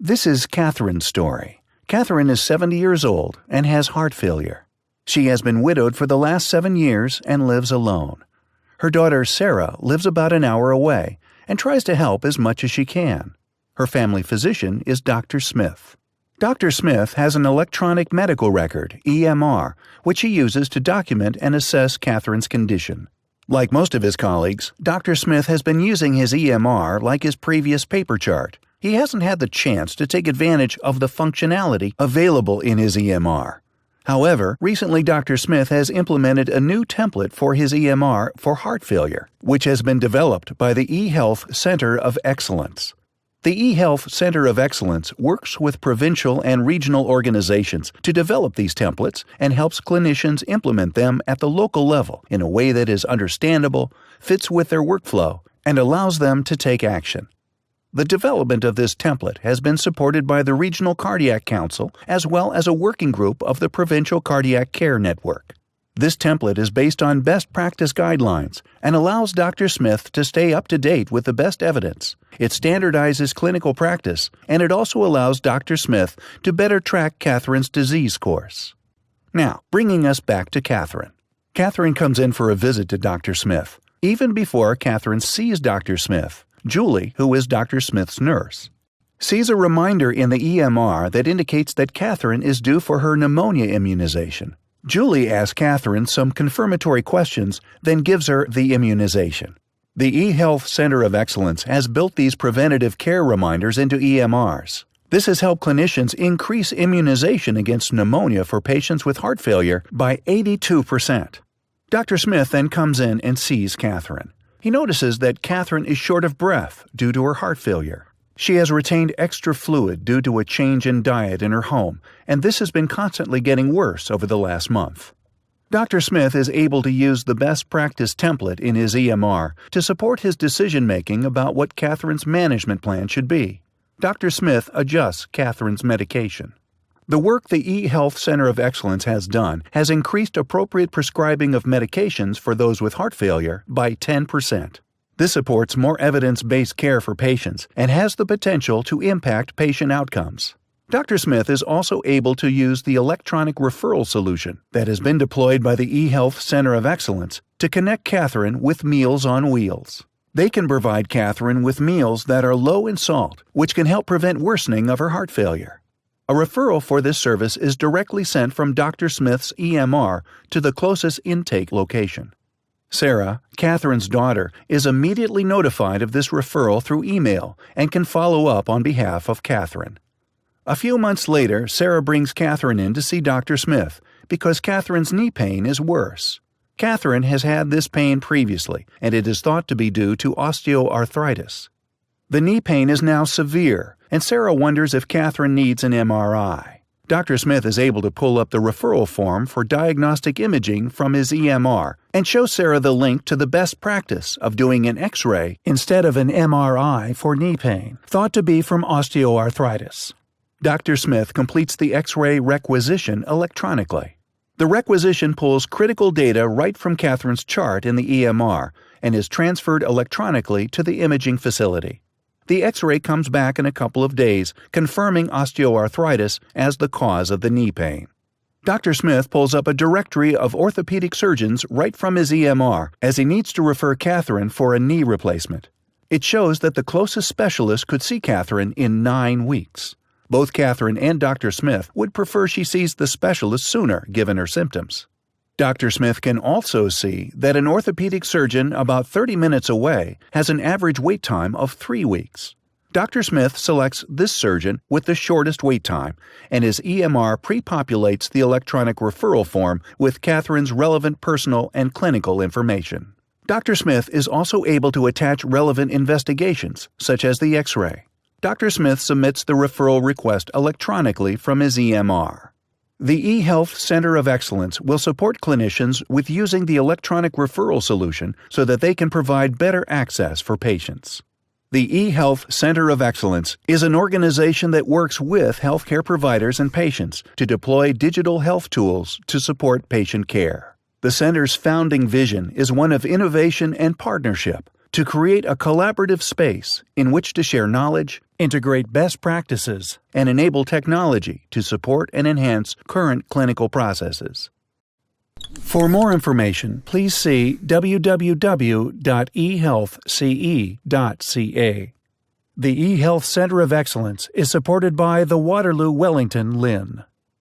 This is Kathryn's story. Kathryn is 70 years old and has heart failure. She has been widowed for the last 7 years and lives alone. Her daughter Sarah lives about an hour away and tries to help as much as she can. Her family physician is Dr. Smith. Dr. Smith has an electronic medical record, EMR, which he uses to document and assess Kathryn's condition. Like most of his colleagues, Dr. Smith has been using his EMR like his previous paper chart. He hasn't had the chance to take advantage of the functionality available in his EMR. However, recently Dr. Smith has implemented a new template for his EMR for heart failure, which has been developed by the eHealth Center of Excellence. The eHealth Center of Excellence works with provincial and regional organizations to develop these templates and helps clinicians implement them at the local level in a way that is understandable, fits with their workflow, and allows them to take action. The development of this template has been supported by the Regional Cardiac Council as well as a working group of the Provincial Cardiac Care Network. This template is based on best practice guidelines and allows Dr. Smith to stay up to date with the best evidence. It standardizes clinical practice, and it also allows Dr. Smith to better track Kathryn's disease course. Now, bringing us back to Kathryn. Kathryn comes in for a visit to Dr. Smith. Even before Kathryn sees Dr. Smith, Julie, who is Dr. Smith's nurse, sees a reminder in the EMR that indicates that Kathryn is due for her pneumonia immunization. Julie asks Kathryn some confirmatory questions, then gives her the immunization. The eHealth Center of Excellence has built these preventative care reminders into EMRs. This has helped clinicians increase immunization against pneumonia for patients with heart failure by 82%. Dr. Smith then comes in and sees Kathryn. He notices that Kathryn is short of breath due to her heart failure. She has retained extra fluid due to a change in diet in her home, and this has been constantly getting worse over the last month. Dr. Smith is able to use the best practice template in his EMR to support his decision-making about what Kathryn's management plan should be. Dr. Smith adjusts Kathryn's medication. The work the eHealth Center of Excellence has done has increased appropriate prescribing of medications for those with heart failure by 10%. This supports more evidence-based care for patients and has the potential to impact patient outcomes. Dr. Smith is also able to use the electronic referral solution that has been deployed by the eHealth Center of Excellence to connect Kathryn with Meals on Wheels. They can provide Kathryn with meals that are low in salt, which can help prevent worsening of her heart failure. A referral for this service is directly sent from Dr. Smith's EMR to the closest intake location. Sarah, Kathryn's daughter, is immediately notified of this referral through email and can follow up on behalf of Kathryn. A few months later, Sarah brings Kathryn in to see Dr. Smith because Kathryn's knee pain is worse. Kathryn has had this pain previously, and it is thought to be due to osteoarthritis. The knee pain is now severe, and Sarah wonders if Kathryn needs an MRI. Dr. Smith is able to pull up the referral form for diagnostic imaging from his EMR and show Sarah the link to the best practice of doing an X-ray instead of an MRI for knee pain, thought to be from osteoarthritis. Dr. Smith completes the X-ray requisition electronically. The requisition pulls critical data right from Kathryn's chart in the EMR and is transferred electronically to the imaging facility. The X-ray comes back in a couple of days, confirming osteoarthritis as the cause of the knee pain. Dr. Smith pulls up a directory of orthopedic surgeons right from his EMR as he needs to refer Kathryn for a knee replacement. It shows that the closest specialist could see Kathryn in 9 weeks. Both Kathryn and Dr. Smith would prefer she sees the specialist sooner given her symptoms. Dr. Smith can also see that an orthopedic surgeon about 30 minutes away has an average wait time of 3 weeks. Dr. Smith selects this surgeon with the shortest wait time, and his EMR pre-populates the electronic referral form with Kathryn's relevant personal and clinical information. Dr. Smith is also able to attach relevant investigations, such as the X-ray. Dr. Smith submits the referral request electronically from his EMR. The eHealth Center of Excellence will support clinicians with using the electronic referral solution so that they can provide better access for patients. The eHealth Center of Excellence is an organization that works with healthcare providers and patients to deploy digital health tools to support patient care. The center's founding vision is one of innovation and partnership to create a collaborative space in which to share knowledge, integrate best practices, and enable technology to support and enhance current clinical processes. For more information, please see www.ehealthce.ca. The eHealth Center of Excellence is supported by the Waterloo Wellington Lynn.